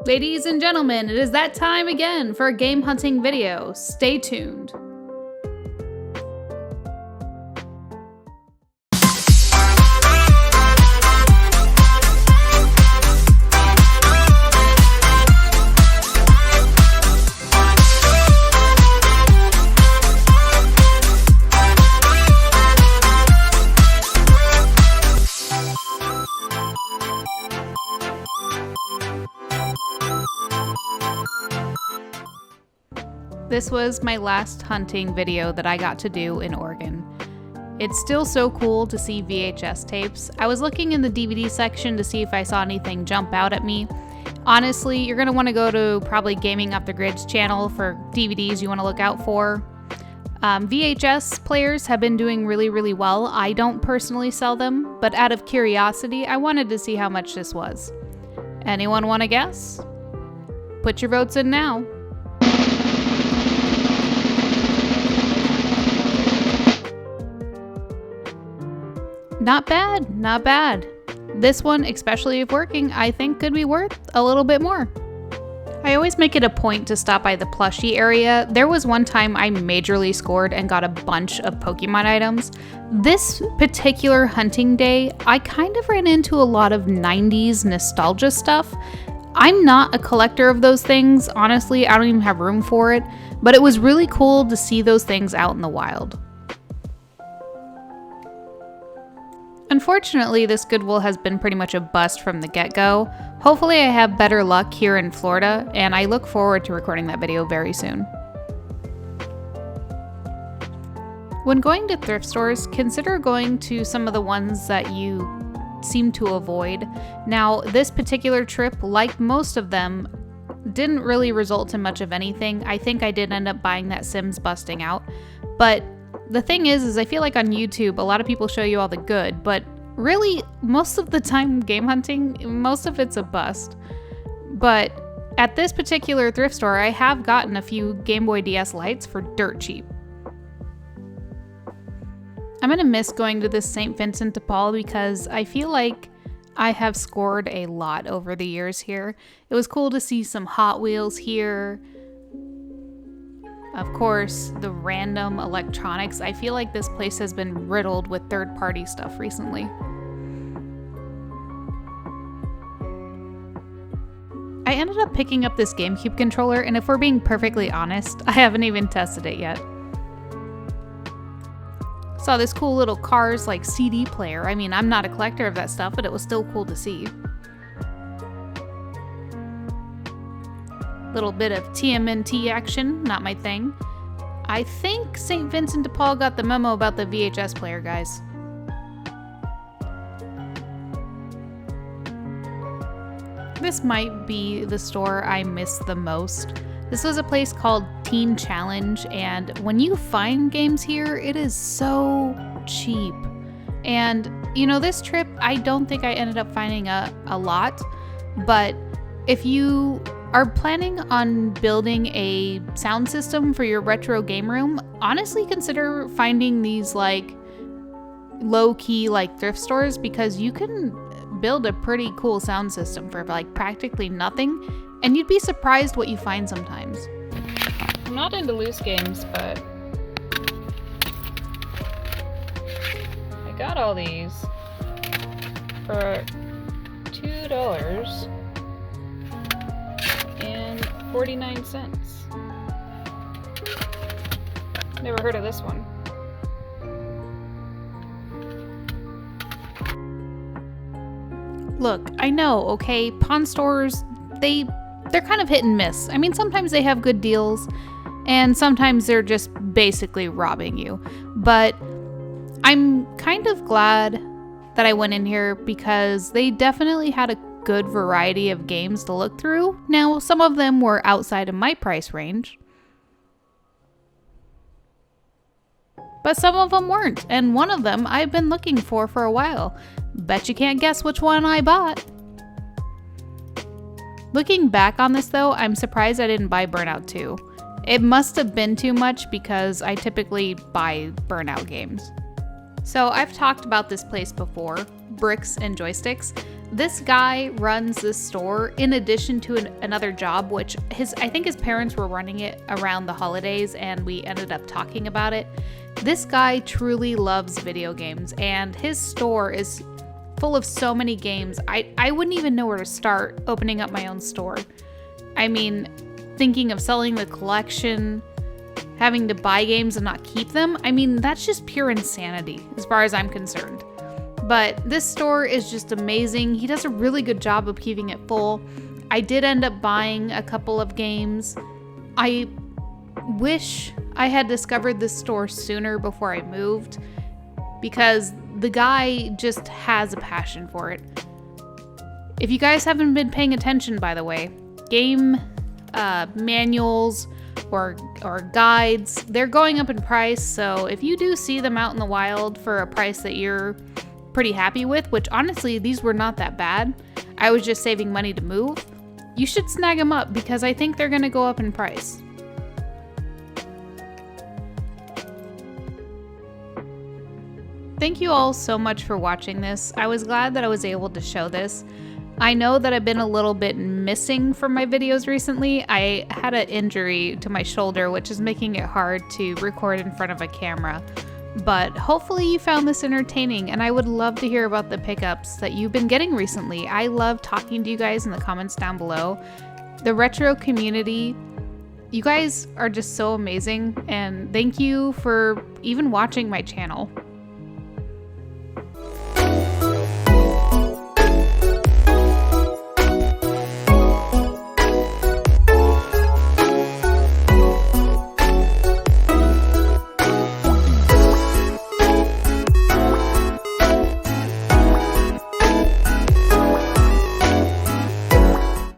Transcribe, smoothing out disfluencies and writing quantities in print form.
Ladies and gentlemen, it is that time again for a game hunting video. Stay tuned. This was my last hunting video that I got to do in Oregon. It's still so cool to see VHS tapes. I was looking in the DVD section to see if I saw anything jump out at me. Honestly, you're going to want to go to probably Gaming Off the Grid's channel for DVDs you want to look out for. VHS players have been doing really well. I don't personally sell them, but out of curiosity, I wanted to see how much this was. Anyone want to guess? Put your votes in now. Not bad, not bad. This one, especially if working, I think could be worth a little bit more. I always make it a point to stop by the plushie area. There was one time I majorly scored and got a bunch of Pokemon items. This particular hunting day, I kind of ran into a lot of 90s nostalgia stuff. I'm not a collector of those things, honestly, I don't even have room for it, but it was really cool to see those things out in the wild. Unfortunately, this Goodwill has been pretty much a bust from the get-go. Hopefully I have better luck here in Florida, and I look forward to recording that video very soon. When going to thrift stores, consider going to some of the ones that you seem to avoid. Now, this particular trip, like most of them, didn't really result in much of anything. I think I did end up buying that Sims busting out, but the thing is I feel like on YouTube, a lot of people show you all the good, but really, most of the time game hunting, most of it's a bust. But at this particular thrift store, I have gotten a few Game Boy DS lights for dirt cheap. I'm gonna miss going to this St. Vincent de Paul because I feel like I have scored a lot over the years here. It was cool to see some Hot Wheels here. Of course, the random electronics. I feel like this place has been riddled with third-party stuff recently. I ended up picking up this GameCube controller, and if we're being perfectly honest, I haven't even tested it yet. Saw this cool little Cars like CD player. I mean, I'm not a collector of that stuff, but it was still cool to see. Little bit of TMNT action, not my thing. I think St. Vincent de Paul got the memo about the VHS player, guys. This might be the store I miss the most. This was a place called Teen Challenge, and when you find games here, it is so cheap. And, you know, this trip, I don't think I ended up finding a lot, but if you are planning on building a sound system for your retro game room, honestly consider finding these like low-key like thrift stores because you can build a pretty cool sound system for like practically nothing, and you'd be surprised what you find sometimes. I'm not into loose games, but I got all these for $2. 49 cents. Never heard of this one. Look, I know, okay, pawn stores, they're kind of hit and miss. I mean, sometimes they have good deals, and sometimes they're just basically robbing you. But I'm kind of glad that I went in here because they definitely had a good variety of games to look through. Now, some of them were outside of my price range, but some of them weren't, and one of them I've been looking for a while. Bet you can't guess which one I bought. Looking back on this though, I'm surprised I didn't buy Burnout 2. It must have been too much because I typically buy Burnout games. So I've talked about this place before, Bricks and Joysticks. This guy runs this store in addition to another job, which I think his parents were running it around the holidays, and we ended up talking about it. This guy truly loves video games, and his store is full of so many games. I wouldn't even know where to start opening up my own store. I mean, thinking of selling the collection, having to buy games and not keep them, I mean, that's just pure insanity as far as I'm concerned. But this store is just amazing. He does a really good job of keeping it full. I did end up buying a couple of games. I wish I had discovered this store sooner before I moved, because the guy just has a passion for it. If you guys haven't been paying attention, by the way, game manuals or guides, they're going up in price. So if you do see them out in the wild for a price that you're pretty happy with, which honestly, these were not that bad, I was just saving money to move, you should snag them up, because I think they're gonna go up in price. Thank you all so much for watching this. I was glad that I was able to show this. I know that I've been a little bit missing from my videos recently. I had an injury to my shoulder, which is making it hard to record in front of a camera. But hopefully you found this entertaining, and I would love to hear about the pickups that you've been getting recently. I love talking to you guys in the comments down below. The retro community, you guys are just so amazing, and thank you for even watching my channel.